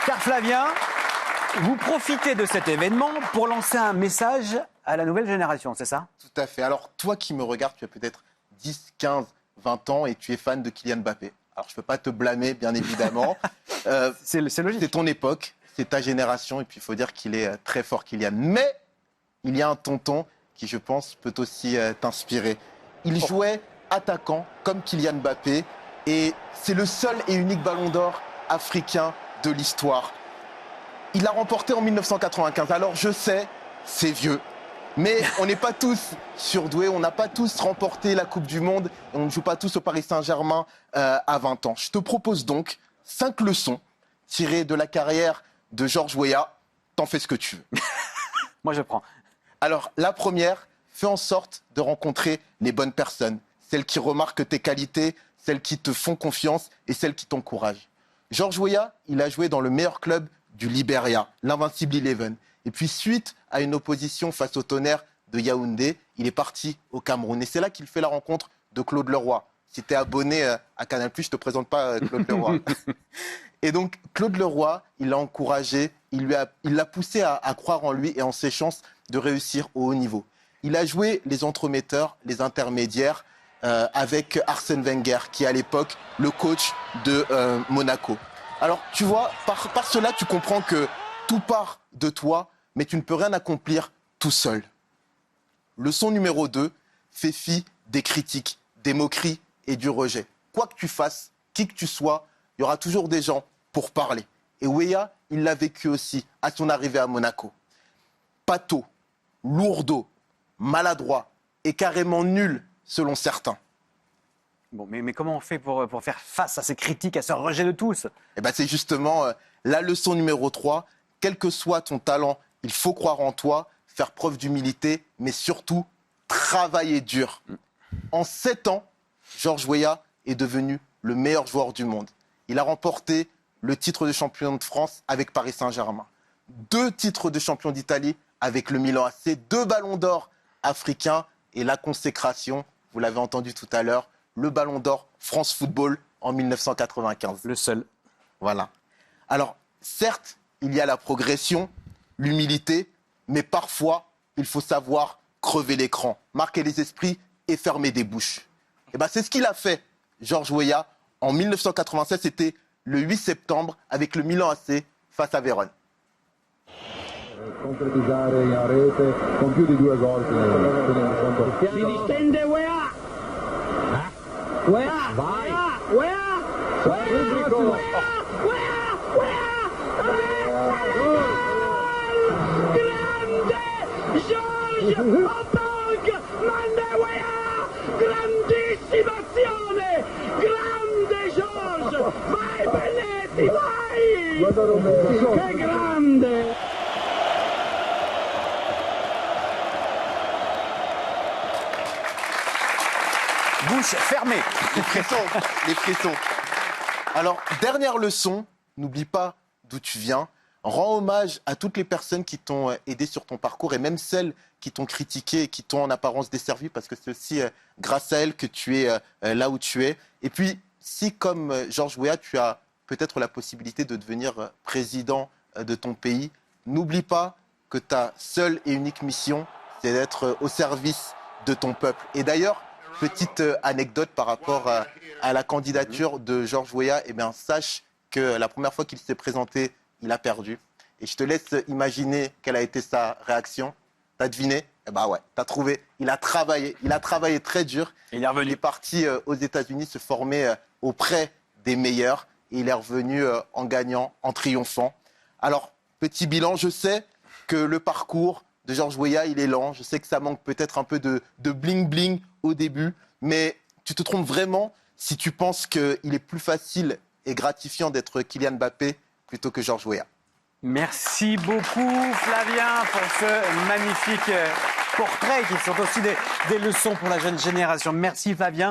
Car Flavien, vous profitez de cet événement pour lancer un message à la nouvelle génération, c'est ça? Tout à fait. Alors, toi qui me regardes, tu as peut-être 10, 15, 20 ans et tu es fan de Kylian Mbappé. Alors, je ne peux pas te blâmer, bien évidemment. C'est logique. C'est ton époque, c'est ta génération, et puis il faut dire qu'il est très fort, Kylian. Mais il y a un tonton qui, je pense, peut aussi t'inspirer. Il jouait attaquant comme Kylian Mbappé, et c'est le seul et unique ballon d'or africain de l'histoire. Il l'a remporté en 1995. Alors, je sais, c'est vieux. Mais on n'est pas tous surdoués, on n'a pas tous remporté la Coupe du Monde, et on ne joue pas tous au Paris Saint-Germain à 20 ans. Je te propose donc 5 leçons tirées de la carrière de Georges Weah. T'en fais ce que tu veux. Moi, je prends. Alors, la première, fais en sorte de rencontrer les bonnes personnes, celles qui remarquent tes qualités, celles qui te font confiance et celles qui t'encouragent. Georges Weah, il a joué dans le meilleur club du Liberia, l'Invincible Eleven. Et puis, suite à une opposition face au Tonnerre de Yaoundé, il est parti au Cameroun. Et c'est là qu'il fait la rencontre de Claude Leroy. Si tu es abonné à Canal+, je ne te présente pas Claude Leroy. Et donc, Claude Leroy, il l'a encouragé, il l'a poussé à croire en lui et en ses chances de réussir au haut niveau. Il a joué les entremetteurs, les intermédiaires, avec Arsène Wenger, qui est à l'époque le coach de Monaco. Alors, tu vois, par cela, tu comprends que tout part de toi, mais tu ne peux rien accomplir tout seul. Leçon numéro 2, fais fi des critiques, des moqueries et du rejet. Quoi que tu fasses, qui que tu sois, il y aura toujours des gens pour parler. Et Weah, il l'a vécu aussi à son arrivée à Monaco. Pâteau, lourdeau, maladroit et carrément nul selon certains. Bon, mais comment on fait pour faire face à ces critiques, à ce rejet de tous? Eh ben, c'est justement la leçon numéro 3. Quel que soit ton talent, il faut croire en toi, faire preuve d'humilité, mais surtout travailler dur. En 7 ans, Georges Weah est devenu le meilleur joueur du monde. Il a remporté le titre de champion de France avec Paris Saint-Germain, 2 titres de champion d'Italie avec le Milan AC, 2 ballons d'or africains et la consécration, vous l'avez entendu tout à l'heure, le ballon d'or France Football en 1995. Le seul. Voilà. Alors, certes, il y a la progression, l'humilité, mais parfois, il faut savoir crever l'écran, marquer les esprits et fermer des bouches. Et ben, c'est ce qu'il a fait, Georges Weah, en 1996. C'était le 8 septembre avec le Milan AC face à Vérone. Concretizzare in rete con più di 2 gol. Si distende Weah. Weah, vai. Weah, Weah, grande Georges Oppong, manda Weah, grandissima azione, grande Georges, vai Belletti, vai, che grande. Bouche fermée. Les frissons, les frissons. Alors, dernière leçon, n'oublie pas d'où tu viens. Rends hommage à toutes les personnes qui t'ont aidé sur ton parcours et même celles qui t'ont critiqué et qui t'ont en apparence desservi, parce que c'est aussi grâce à elles que tu es là où tu es. Et puis, si comme Georges Weah, tu as peut-être la possibilité de devenir président de ton pays, n'oublie pas que ta seule et unique mission, c'est d'être au service de ton peuple. Et d'ailleurs, petite anecdote par rapport à la candidature de Georges Weah, eh bien, sache que la première fois qu'il s'est présenté, il a perdu. Et je te laisse imaginer quelle a été sa réaction. T'as deviné? Eh ben ouais, t'as trouvé. Il a travaillé très dur. Il est revenu. Il est parti aux États-Unis se former auprès des meilleurs. Et il est revenu en gagnant, en triomphant. Alors, petit bilan, je sais que le parcours de Georges Weah, il est lent. Je sais que ça manque peut-être un peu de bling-bling au début. Mais tu te trompes vraiment si tu penses qu'il est plus facile et gratifiant d'être Kylian Mbappé plutôt que Georges Weah. Merci beaucoup Flavien pour ce magnifique portrait qui sont aussi des leçons pour la jeune génération. Merci Flavien.